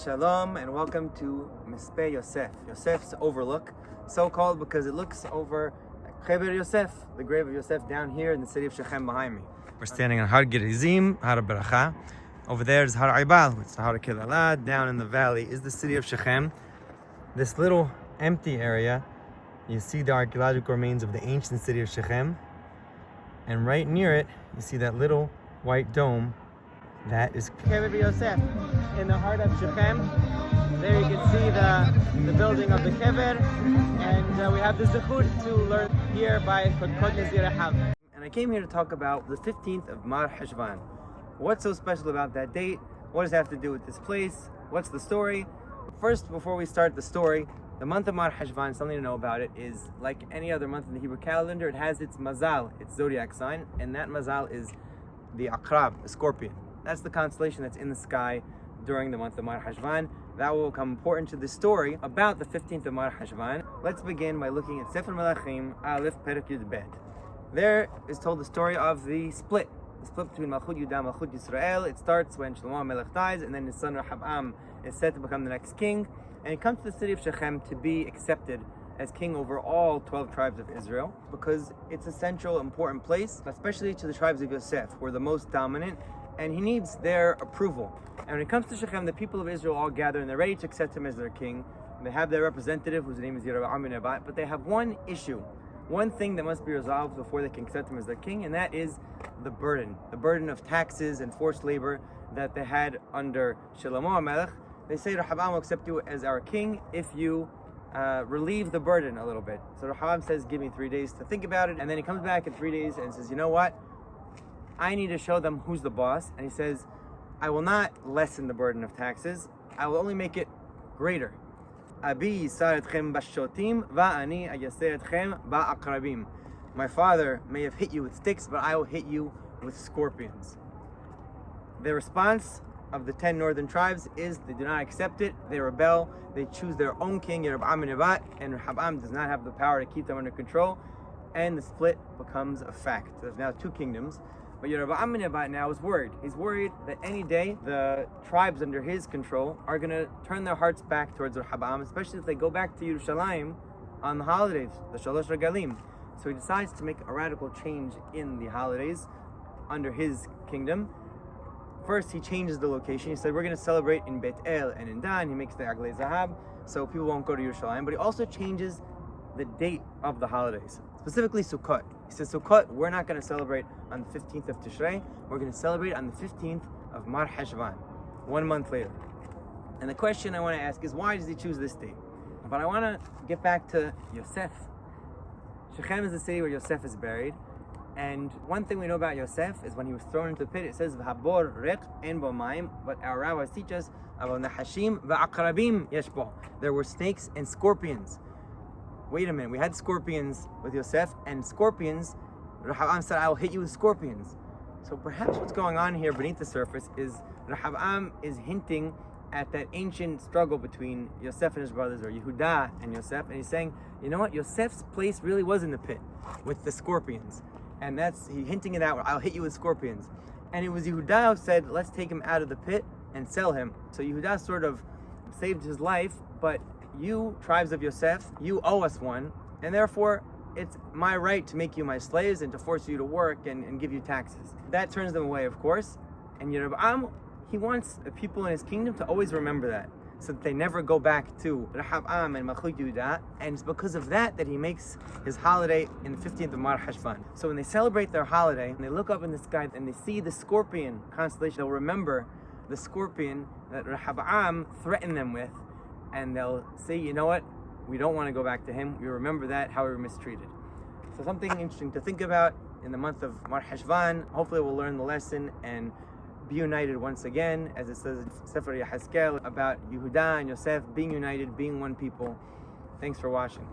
Shalom and welcome to Mispeh Yosef, Yosef's overlook, so called because it looks over Kever Yosef, the grave of Yosef, down here in the city of Shechem behind me. We're standing on Har Gerizim, Har Beracha. Over there is Har Aibal, which is Har Kilalad. Down in the valley is the city of Shechem. This little empty area, you see the archaeological remains of the ancient city of Shechem. And right near it, you see that little white dome. That is Kever Yosef, in the heart of Shechem. There you can see the building of the Kever, and we have the zechut to learn here by Kod Nazir Hav. And I came here to talk about the 15th of Mar Ḥeshvan. What's so special about that date? What does it have to do with this place? What's the story? First, before we start the story, the month of Mar Ḥeshvan, something to know about it, is like any other month in the Hebrew calendar. It has its mazal, its zodiac sign, and that mazal is the Akrab, the scorpion. That's the constellation that's in the sky during the month of Mar Ḥeshvan. That will become important to the story about the 15th of Mar Ḥeshvan. Let's begin by looking at Sefer Melachim, Aleph Perek Yud Bet. There is told the story of the split between Malchut Yudah and Malchut Yisrael. It starts when Jeroboam Melech dies, and then his son Rehoboam is said to become the next king. And he comes to the city of Shechem to be accepted as king over all 12 tribes of Israel, because it's a central, important place, especially to the tribes of Yosef, who are the most dominant, and he needs their approval. And when it comes to Shechem, the people of Israel all gather and they're ready to accept him as their king. And they have their representative, whose name is Jeroboam and Rehoboam, but they have one issue, one thing that must be resolved before they can accept him as their king, and that is the burden of taxes and forced labor that they had under Shlomo HaMelech. They say, Rehoboam will accept you as our king if you relieve the burden a little bit. So Rehoboam says, give me 3 days to think about it, and then he comes back in 3 days and says, you know what? I need to show them who's the boss. And he says, I will not lessen the burden of taxes. I will only make it greater. Abi yisar etchem bashotim va'ani ayaseh etchem ba'akrabim. My father may have hit you with sticks, but I will hit you with scorpions. The response of the 10 northern tribes is they do not accept it. They rebel. They choose their own king, Jeroboam and Rehoboam does not have the power to keep them under control. And the split becomes a fact. There's now two kingdoms. But Jeroboam and Rehoboam now is worried. He's worried that any day the tribes under his control are going to turn their hearts back towards Rehoboam, especially if they go back to Yerushalayim on the holidays, the Shalosh Regalim. So he decides to make a radical change in the holidays under his kingdom. First, he changes the location. He said, we're going to celebrate in Bet El and in Dan. He makes the Aglei Zahab, so people won't go to Yerushalayim. But he also changes the date of the holidays, specifically Sukkot. He says, Sukkot, we're not going to celebrate on the 15th of Tishrei. We're going to celebrate on the 15th of Mar Ḥeshvan, 1 month later. And the question I want to ask is, why does he choose this date? But I want to get back to Yosef. Shechem is the city where Yosef is buried. And one thing we know about Yosef is when he was thrown into the pit, it says, V'habor riq en bo maim, but our rabbis teach us, Avol nahashim v'akrabim yesh bo. There were snakes and scorpions. Wait a minute, we had scorpions with Yosef, and scorpions, Rehoboam said, I will hit you with scorpions. So perhaps what's going on here beneath the surface is Rehoboam is hinting at that ancient struggle between Yosef and his brothers, or Yehudah and Yosef, and he's saying, you know what, Yosef's place really was in the pit with the scorpions. And he's hinting it out, I'll hit you with scorpions. And it was Yehudah who said, let's take him out of the pit and sell him. So Yehudah sort of saved his life, but you, tribes of Yosef, you owe us one, and therefore it's my right to make you my slaves and to force you to work and give you taxes. That turns them away, of course. And Jeroboam, he wants the people in his kingdom to always remember that, so that they never go back to Rehoboam and Malchut Yudah. And it's because of that he makes his holiday in the 15th of Mar Ḥeshvan. So when they celebrate their holiday, and they look up in the sky and they see the scorpion constellation, they'll remember the scorpion that Rehoboam threatened them with, and they'll say, you know what, we don't want to go back to him. We remember that, how we were mistreated. So something interesting to think about in the month of Mar Ḥeshvan. Hopefully we'll learn the lesson and be united once again, as it says in Sefer Yehezkel about Yehudah and Yosef being united, being one people. Thanks for watching.